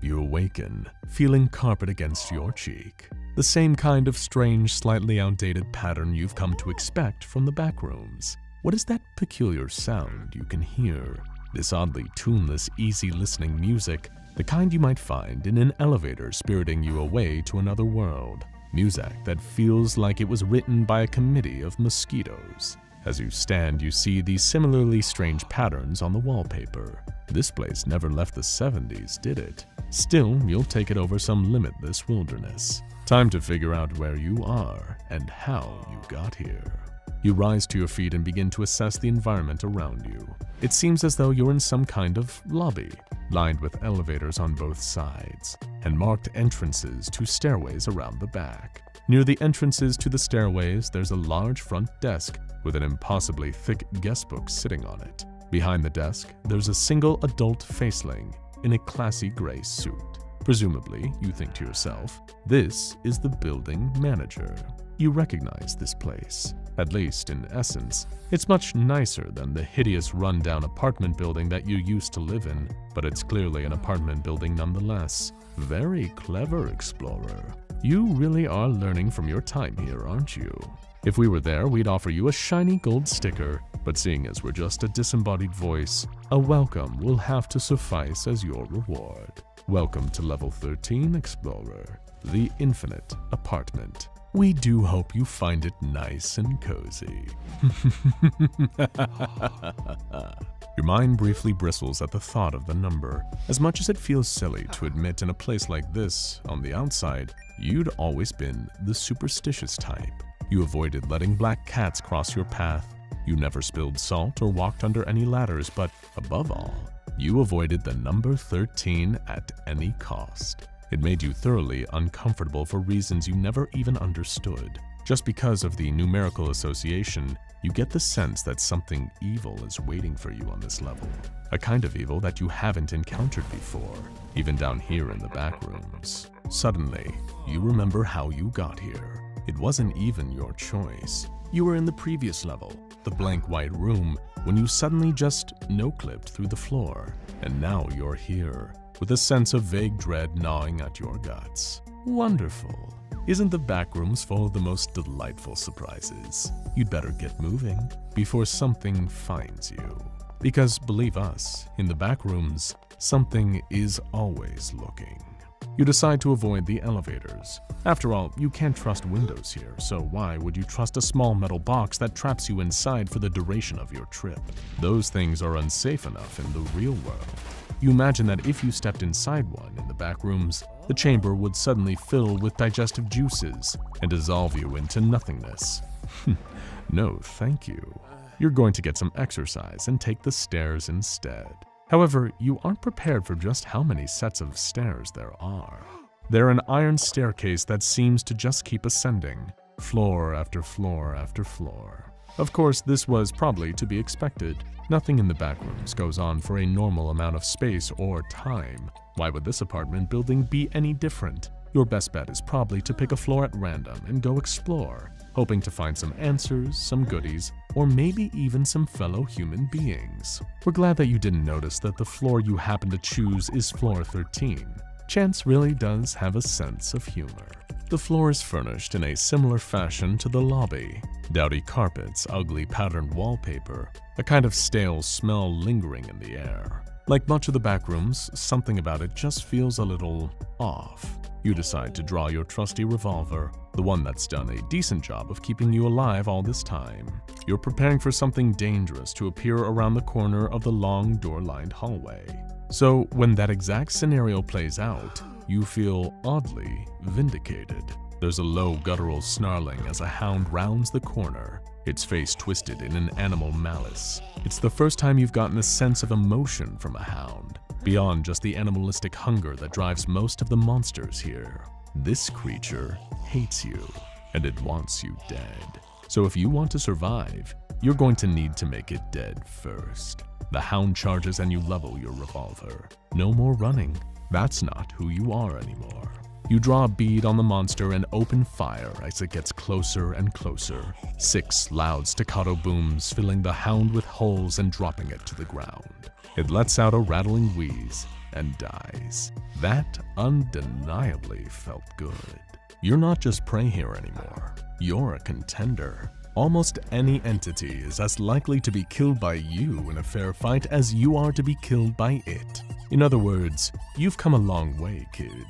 You awaken, feeling carpet against your cheek. The same kind of strange, slightly outdated pattern you've come to expect from the backrooms. What is that peculiar sound you can hear? This oddly tuneless, easy-listening music, the kind you might find in an elevator spiriting you away to another world. Music that feels like it was written by a committee of mosquitoes. As you stand, you see these similarly strange patterns on the wallpaper. This place never left the 70s, did it? Still, you'll take it over some limitless wilderness. Time to figure out where you are and how you got here. You rise to your feet and begin to assess the environment around you. It seems as though you're in some kind of lobby, lined with elevators on both sides, and marked entrances to stairways around the back. Near the entrances to the stairways, there's a large front desk with an impossibly thick guest book sitting on it. Behind the desk, there's a single adult faceling in a classy gray suit. Presumably, you think to yourself, this is the building manager. You recognize this place. At least in essence, it's much nicer than the hideous rundown apartment building that you used to live in, but it's clearly an apartment building nonetheless. Very clever, explorer. You really are learning from your time here, aren't you? If we were there, we'd offer you a shiny gold sticker, but seeing as we're just a disembodied voice, a welcome will have to suffice as your reward. Welcome to Level 13, Explorer, the Infinite Apartment. We do hope you find it nice and cozy. Your mind briefly bristles at the thought of the number. As much as it feels silly to admit in a place like this, on the outside, you'd always been the superstitious type. You avoided letting black cats cross your path. You never spilled salt or walked under any ladders, but above all, you avoided the number 13 at any cost. It made you thoroughly uncomfortable for reasons you never even understood. Just because of the numerical association, you get the sense that something evil is waiting for you on this level. A kind of evil that you haven't encountered before, even down here in the backrooms. Suddenly, you remember how you got here. It wasn't even your choice. You were in the previous level, the blank white room, when you suddenly just no-clipped through the floor. And now you're here, with a sense of vague dread gnawing at your guts. Wonderful. Isn't the backrooms full of the most delightful surprises? You'd better get moving before something finds you. Because believe us, in the backrooms, something is always looking. You decide to avoid the elevators. After all, you can't trust windows here, so why would you trust a small metal box that traps you inside for the duration of your trip? Those things are unsafe enough in the real world. You imagine that if you stepped inside one in the backrooms, the chamber would suddenly fill with digestive juices and dissolve you into nothingness. No, thank you. You're going to get some exercise and take the stairs instead. However, you aren't prepared for just how many sets of stairs there are. They're an iron staircase that seems to just keep ascending, floor after floor after floor. Of course, this was probably to be expected. Nothing in the backrooms goes on for a normal amount of space or time. Why would this apartment building be any different? Your best bet is probably to pick a floor at random and go explore, hoping to find some answers, some goodies, or maybe even some fellow human beings. We're glad that you didn't notice that the floor you happen to choose is floor 13. Chance really does have a sense of humor. The floor is furnished in a similar fashion to the lobby. Dowdy carpets, ugly patterned wallpaper, a kind of stale smell lingering in the air. Like much of the backrooms, something about it just feels a little off. You decide to draw your trusty revolver, the one that's done a decent job of keeping you alive all this time. You're preparing for something dangerous to appear around the corner of the long door-lined hallway. So when that exact scenario plays out, you feel oddly vindicated. There's a low guttural snarling as a hound rounds the corner, its face twisted in an animal malice. It's the first time you've gotten a sense of emotion from a hound, beyond just the animalistic hunger that drives most of the monsters here. This creature hates you, and it wants you dead. So if you want to survive, you're going to need to make it dead first. The hound charges and you level your revolver. No more running. That's not who you are anymore. You draw a bead on the monster and open fire as it gets closer and closer. 6 loud staccato booms, filling the hound with holes and dropping it to the ground. It lets out a rattling wheeze, and dies. That undeniably felt good. You're not just prey here anymore. You're a contender. Almost any entity is as likely to be killed by you in a fair fight as you are to be killed by it. In other words, you've come a long way, kid.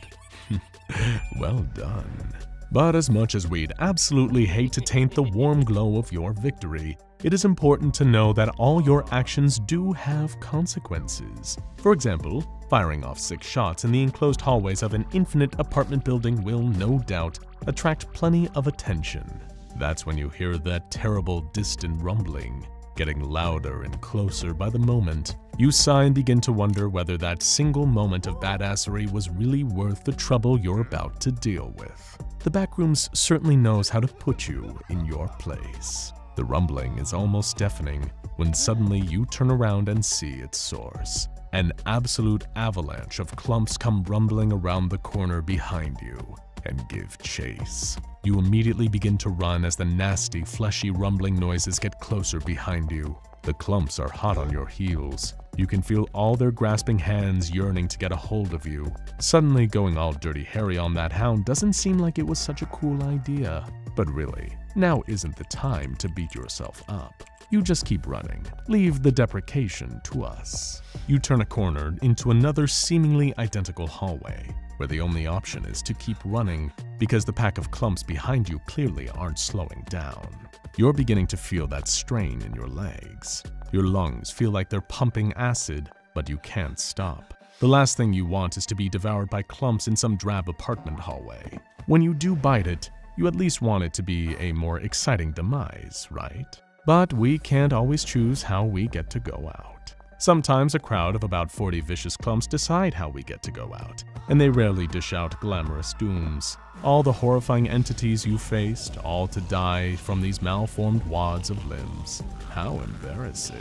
Well done. But as much as we'd absolutely hate to taint the warm glow of your victory, it is important to know that all your actions do have consequences. For example, firing off 6 shots in the enclosed hallways of an infinite apartment building will no doubt attract plenty of attention. That's when you hear that terrible distant rumbling, getting louder and closer by the moment. You sigh and begin to wonder whether that single moment of badassery was really worth the trouble you're about to deal with. The Backrooms certainly knows how to put you in your place. The rumbling is almost deafening when suddenly you turn around and see its source. An absolute avalanche of clumps come rumbling around the corner behind you and give chase. You immediately begin to run as the nasty, fleshy rumbling noises get closer behind you. The clumps are hot on your heels. You can feel all their grasping hands yearning to get a hold of you. Suddenly going all Dirty Harry on that hound doesn't seem like it was such a cool idea. But really, now isn't the time to beat yourself up. You just keep running. Leave the deprecation to us. You turn a corner into another seemingly identical hallway, where the only option is to keep running because the pack of clumps behind you clearly aren't slowing down. You're beginning to feel that strain in your legs. Your lungs feel like they're pumping acid, but you can't stop. The last thing you want is to be devoured by clumps in some drab apartment hallway. When you do bite it, you at least want it to be a more exciting demise, right? But we can't always choose how we get to go out. Sometimes a crowd of about 40 vicious clumps decide how we get to go out, and they rarely dish out glamorous dooms. All the horrifying entities you faced, all to die from these malformed wads of limbs. How embarrassing.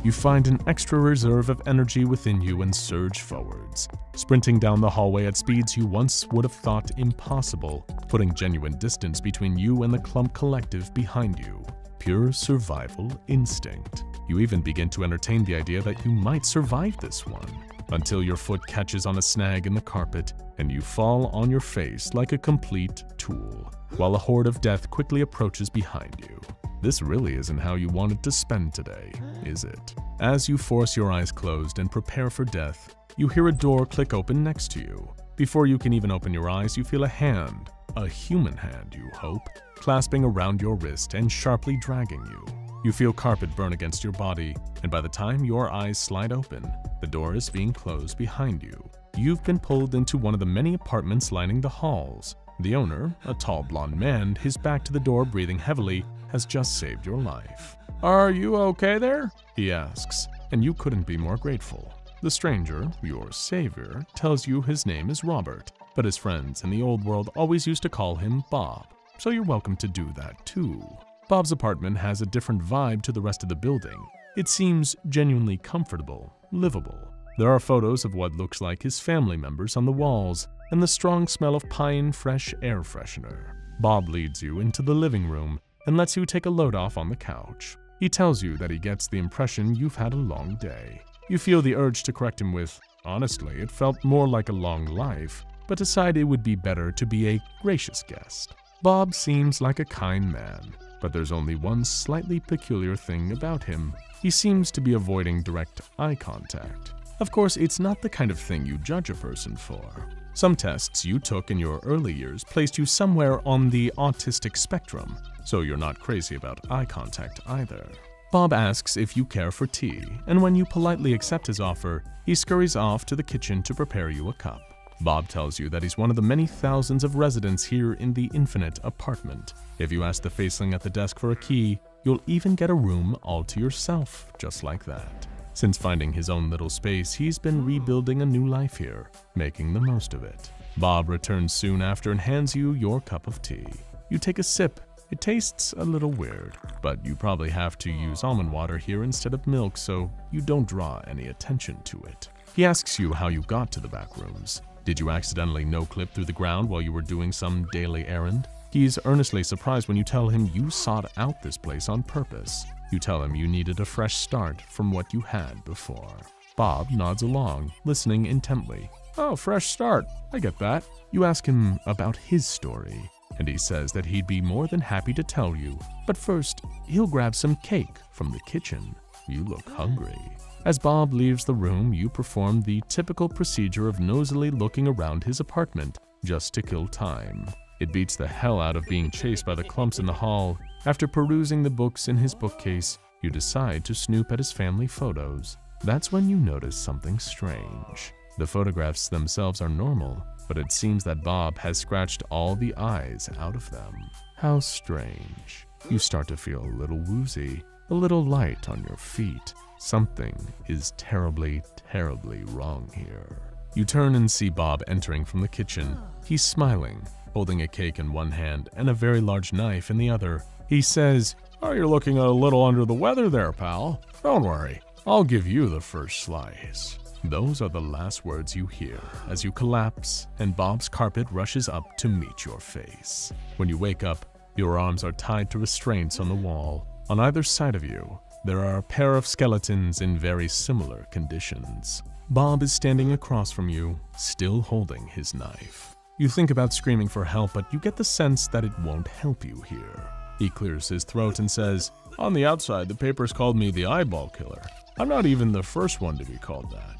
You find an extra reserve of energy within you and surge forwards, sprinting down the hallway at speeds you once would have thought impossible, putting genuine distance between you and the clump collective behind you. Pure survival instinct. You even begin to entertain the idea that you might survive this one, until your foot catches on a snag in the carpet and you fall on your face like a complete tool, while a horde of death quickly approaches behind you. This really isn't how you wanted to spend today, is it? As you force your eyes closed and prepare for death, you hear a door click open next to you. Before you can even open your eyes, you feel a hand, a human hand you hope, clasping around your wrist and sharply dragging you. You feel carpet burn against your body, and by the time your eyes slide open, the door is being closed behind you. You've been pulled into one of the many apartments lining the halls. The owner, a tall blonde man, his back to the door breathing heavily, has just saved your life. "Are you okay there?" he asks, and you couldn't be more grateful. The stranger, your savior, tells you his name is Robert, but his friends in the old world always used to call him Bob, so you're welcome to do that too. Bob's apartment has a different vibe to the rest of the building. It seems genuinely comfortable, livable. There are photos of what looks like his family members on the walls, and the strong smell of pine fresh air freshener. Bob leads you into the living room and lets you take a load off on the couch. He tells you that he gets the impression you've had a long day. You feel the urge to correct him with, "Honestly, it felt more like a long life," but decide it would be better to be a gracious guest. Bob seems like a kind man, but there's only one slightly peculiar thing about him. He seems to be avoiding direct eye contact. Of course, it's not the kind of thing you judge a person for. Some tests you took in your early years placed you somewhere on the autistic spectrum, so you're not crazy about eye contact either. Bob asks if you care for tea, and when you politely accept his offer, he scurries off to the kitchen to prepare you a cup. Bob tells you that he's one of the many thousands of residents here in the infinite apartment. If you ask the faceling at the desk for a key, you'll even get a room all to yourself, just like that. Since finding his own little space, he's been rebuilding a new life here, making the most of it. Bob returns soon after and hands you your cup of tea. You take a sip. It tastes a little weird, but you probably have to use almond water here instead of milk, so you don't draw any attention to it. He asks you how you got to the Backrooms. Did you accidentally no-clip through the ground while you were doing some daily errand? He's earnestly surprised when you tell him you sought out this place on purpose. You tell him you needed a fresh start from what you had before. Bob nods along, listening intently. Oh, fresh start. I get that. You ask him about his story, and he says that he'd be more than happy to tell you, but first, he'll grab some cake from the kitchen. You look hungry. As Bob leaves the room, you perform the typical procedure of nosily looking around his apartment just to kill time. It beats the hell out of being chased by the clumps in the hall. After perusing the books in his bookcase, you decide to snoop at his family photos. That's when you notice something strange. The photographs themselves are normal, but it seems that Bob has scratched all the eyes out of them. How strange. You start to feel a little woozy, a little light on your feet. Something is terribly, terribly wrong here. You turn and see Bob entering from the kitchen. He's smiling, holding a cake in one hand and a very large knife in the other. He says, "Oh, you're looking a little under the weather there, pal. Don't worry, I'll give you the first slice." Those are the last words you hear as you collapse and Bob's carpet rushes up to meet your face. When you wake up, your arms are tied to restraints on the wall. On either side of you, there are a pair of skeletons in very similar conditions. Bob is standing across from you, still holding his knife. You think about screaming for help, but you get the sense that it won't help you here. He clears his throat and says, "On the outside, the papers called me the eyeball killer. I'm not even the first one to be called that.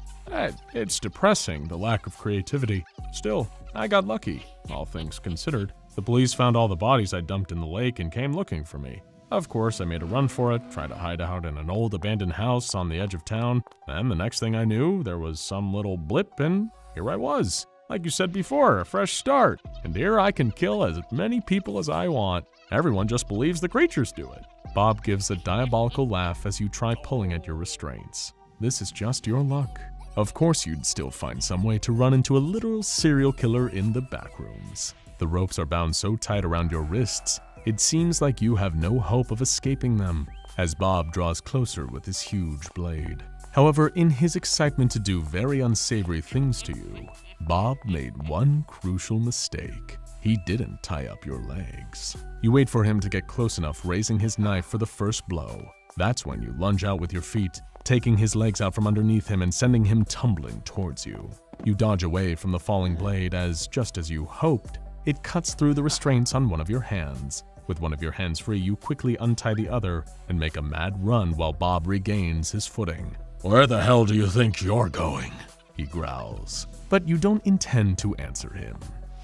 It's depressing, the lack of creativity. Still, I got lucky, all things considered. The police found all the bodies I dumped in the lake and came looking for me. Of course, I made a run for it, tried to hide out in an old abandoned house on the edge of town, and the next thing I knew, there was some little blip and here I was. Like you said before, a fresh start. And here I can kill as many people as I want. Everyone just believes the creatures do it." Bob gives a diabolical laugh as you try pulling at your restraints. This is just your luck. Of course you'd still find some way to run into a literal serial killer in the backrooms. The ropes are bound so tight around your wrists, it seems like you have no hope of escaping them, as Bob draws closer with his huge blade. However, in his excitement to do very unsavory things to you, Bob made one crucial mistake. He didn't tie up your legs. You wait for him to get close enough, raising his knife for the first blow. That's when you lunge out with your feet, taking his legs out from underneath him and sending him tumbling towards you. You dodge away from the falling blade as, just as you hoped, it cuts through the restraints on one of your hands. With one of your hands free, you quickly untie the other and make a mad run while Bob regains his footing. "Where the hell do you think you're going?" he growls. But you don't intend to answer him.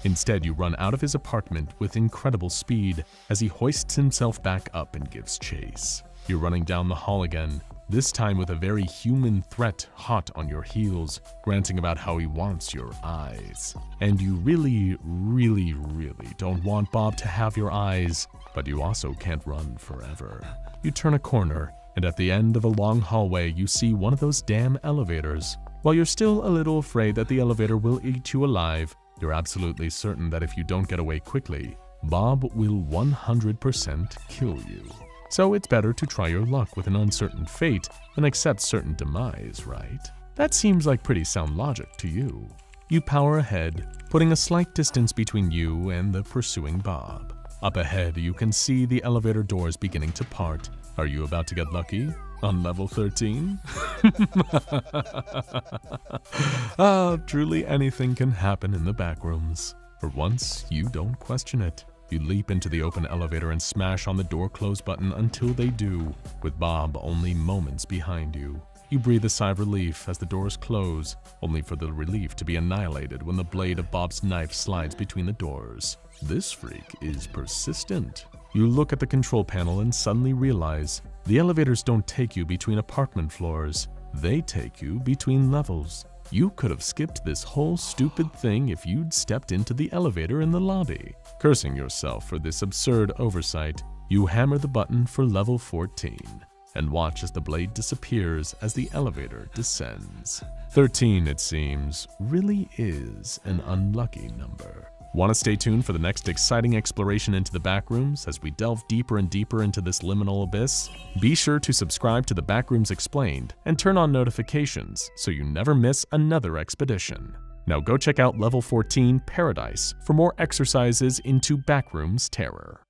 Instead, you run out of his apartment with incredible speed as he hoists himself back up and gives chase. You're running down the hall again, this time with a very human threat hot on your heels, ranting about how he wants your eyes. And you really, really, really don't want Bob to have your eyes, but you also can't run forever. You turn a corner, and at the end of a long hallway, you see one of those damn elevators. While you're still a little afraid that the elevator will eat you alive, you're absolutely certain that if you don't get away quickly, Bob will 100% kill you. So it's better to try your luck with an uncertain fate and accept certain demise, right? That seems like pretty sound logic to you. You power ahead, putting a slight distance between you and the pursuing Bob. Up ahead, you can see the elevator doors beginning to part. Are you about to get lucky? On level 13? Truly anything can happen in the backrooms. For once, you don't question it. You leap into the open elevator and smash on the door close button until they do, with Bob only moments behind you. You breathe a sigh of relief as the doors close, only for the relief to be annihilated when the blade of Bob's knife slides between the doors. This freak is persistent. You look at the control panel and suddenly realize the elevators don't take you between apartment floors. They take you between levels. You could have skipped this whole stupid thing if you'd stepped into the elevator in the lobby. Cursing yourself for this absurd oversight, you hammer the button for level 14 and watch as the blade disappears as the elevator descends. 13, it seems, really is an unlucky number. Want to stay tuned for the next exciting exploration into the backrooms as we delve deeper and deeper into this liminal abyss? Be sure to subscribe to the Backrooms Explained and turn on notifications so you never miss another expedition. Now go check out level 14 Paradise for more exercises into Backrooms terror.